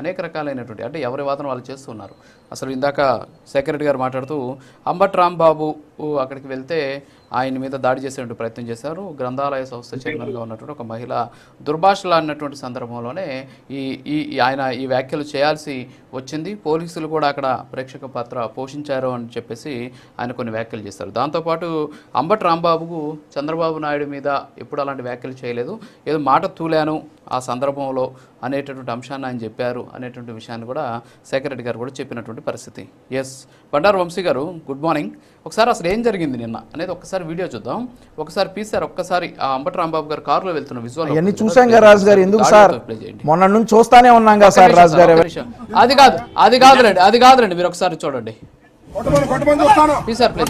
అనేక రకాలైనటువంటి అంటే ఎవరి వాదన వాళ్ళు చేస్తున్నారు. అసలు ఇందాక సెక్రటరీ గారు మాట్లాడుతూ అంబటి రాంబాబు అక్కడికి వెళ్తే ఆయన మీద దాడి చేసేటువంటి ప్రయత్నం చేశారు. గ్రంథాలయ సంస్థ చైర్మన్గా ఉన్నటువంటి ఒక మహిళ దుర్భాషలు అన్నటువంటి సందర్భంలోనే ఆయన ఈ వ్యాఖ్యలు చేయాల్సి వచ్చింది. పోలీసులు కూడా అక్కడ ప్రేక్షక పాత్ర పోషించారు అని చెప్పేసి ఆయన కొన్ని వ్యాఖ్యలు చేశారు. దాంతోపాటు అంబటి రాంబాబుకు చంద్రబాబు నాయుడు మీద ఎప్పుడు అలాంటి వ్యాఖ్యలు చేయలేదు, ఏదో మాట తూలాను ఆ సందర్భంలో అనేటటువంటి అంశాన్ని ఆయన చెప్పారు అనేటువంటి విషయాన్ని కూడా సెక్రటరీ గారు కూడా చెప్పినటువంటి పరిస్థితి. ఎస్ బండారు వంశీ గారు గుడ్ మార్నింగ్. ఒకసారి అసలు ఏం జరిగింది నిన్న అనేది ఒక్కసారి వీడియో చూద్దాం. ఒకసారి పీసారు ఒక్కసారి ఆ అంబటి రాంబాబు గారు కారులో వెళ్తున్న విజువల్ అన్ని చూసాం కదా రాజు గారు. ఎందుకు సార్ మొన్న నుంచి చూస్తానే ఉన్నాం కదా సార్ రాజు గారు. అది కాదులేండి మీరు ఒకసారి చూడండి. పీసారు ప్లే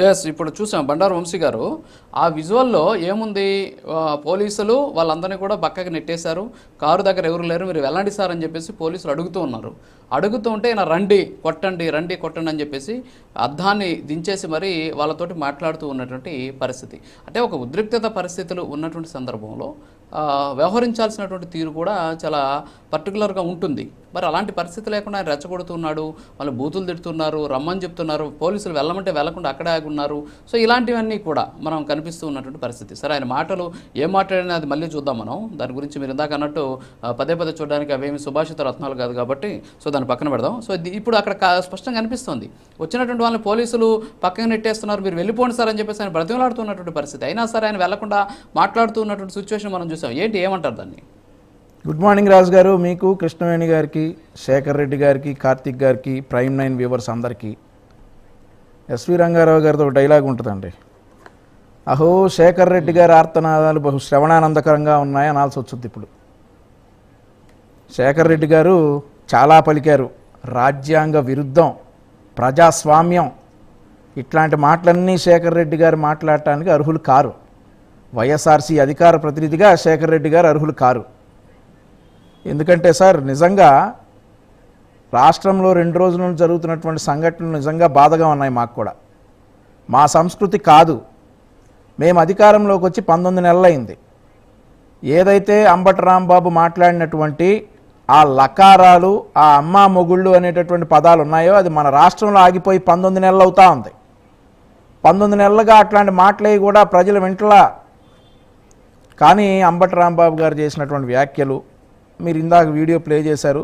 ఎస్ ఇప్పుడు చూసాం బండారు వంశీ గారు ఆ విజువల్లో ఏముంది, పోలీసులు వాళ్ళందరినీ కూడా పక్కకి నెట్టేశారు. కారు దగ్గర ఎవరు లేరు, మీరు వెళ్ళండి సార్ అని చెప్పేసి పోలీసులు అడుగుతూ ఉన్నారు. అడుగుతూ ఉంటే ఈయన రండి కొట్టండి అని చెప్పేసి అద్దాన్ని దించేసి మరి వాళ్ళతోటి మాట్లాడుతూ ఉన్నటువంటి పరిస్థితి. అంటే ఒక ఉద్రిక్తత పరిస్థితులు ఉన్నటువంటి సందర్భంలో వ్యవహరించాల్సినటువంటి తీరు కూడా చాలా పర్టికులర్గా ఉంటుంది. మరి అలాంటి పరిస్థితి లేకుండా ఆయన రెచ్చగొడుతున్నాడు, వాళ్ళు బూతులు తిడుతున్నారు, రమ్మని చెప్తున్నారు, పోలీసులు వెళ్ళమంటే వెళ్లకుండా అక్కడే ఆగి ఉన్నారు. సో ఇలాంటివన్నీ కూడా మనం కనిపిస్తూ ఉన్నటువంటి పరిస్థితి. సరే ఆయన మాటలు ఏం మాట్లాడినా అది మళ్ళీ చూద్దాం మనం. దాని గురించి మీరు ఇందాక అన్నట్టు పదే చూడడానికి అవేమి సుభాషిత రత్నాలు కాదు కాబట్టి సో దాన్ని పక్కన పెడదాం. సో ఇప్పుడు అక్కడ స్పష్టంగా కనిపిస్తుంది వచ్చినటువంటి వాళ్ళని పోలీసులు పక్కన నెట్టేస్తున్నారు, మీరు వెళ్ళిపోండి సార్ అని చెప్పేసి ఆయన బ్రతిమలాడుతున్నటువంటి పరిస్థితి. అయినా సరే ఆయన వెళ్లకుండా మాట్లాడుతూ ఉన్నటువంటి సిచ్యువేషన్ మనం చూసాం. ఏంటి ఏమంటారు దాన్ని? గుడ్ మార్నింగ్ రాజు గారు, మీకు కృష్ణవేణి గారికి, శేఖర్ రెడ్డి గారికి, కార్తిక్ గారికి, ప్రైమ్ 9 వ్యూవర్స్ అందరికీ. ఎస్వి రంగారావు గారితో ఒక డైలాగ్ ఉంటుందండి, అహో శేఖర్ రెడ్డి గారి ఆర్తనాదాలు బహు శ్రవణానందకరంగా ఉన్నాయి అనాల్సి వచ్చింది. ఇప్పుడు శేఖర్ రెడ్డి గారు చాలా పలికారు, రాజ్యాంగ విరుద్ధం, ప్రజాస్వామ్యం, ఇట్లాంటి మాటలన్నీ శేఖర్ రెడ్డి గారు మాట్లాడటానికి అర్హులు కారు. వైఎస్ఆర్సీ అధికార ప్రతినిధిగా శేఖర్ రెడ్డి గారు అర్హులు కారు. ఎందుకంటే సార్ నిజంగా రాష్ట్రంలో 2 రోజుల నుంచి జరుగుతున్నటువంటి సంఘటనలు నిజంగా బాధగా ఉన్నాయి మాకు కూడా. మా సంస్కృతి కాదు. మేము అధికారంలోకి వచ్చి 19 నెలలైంది. ఏదైతే అంబటి రాంబాబు మాట్లాడినటువంటి ఆ లకారాలు, ఆ అమ్మా మొగుళ్ళు అనేటటువంటి పదాలు ఉన్నాయో అది మన రాష్ట్రంలో ఆగిపోయి 19 నెలలు అవుతా ఉంది. 19 నెలలుగా అట్లాంటి మాటలే కూడా ప్రజలు వింటలా. కానీ అంబటి రాంబాబు గారు చేసినటువంటి వ్యాఖ్యలు మీరు ఇందాక వీడియో ప్లే చేశారు.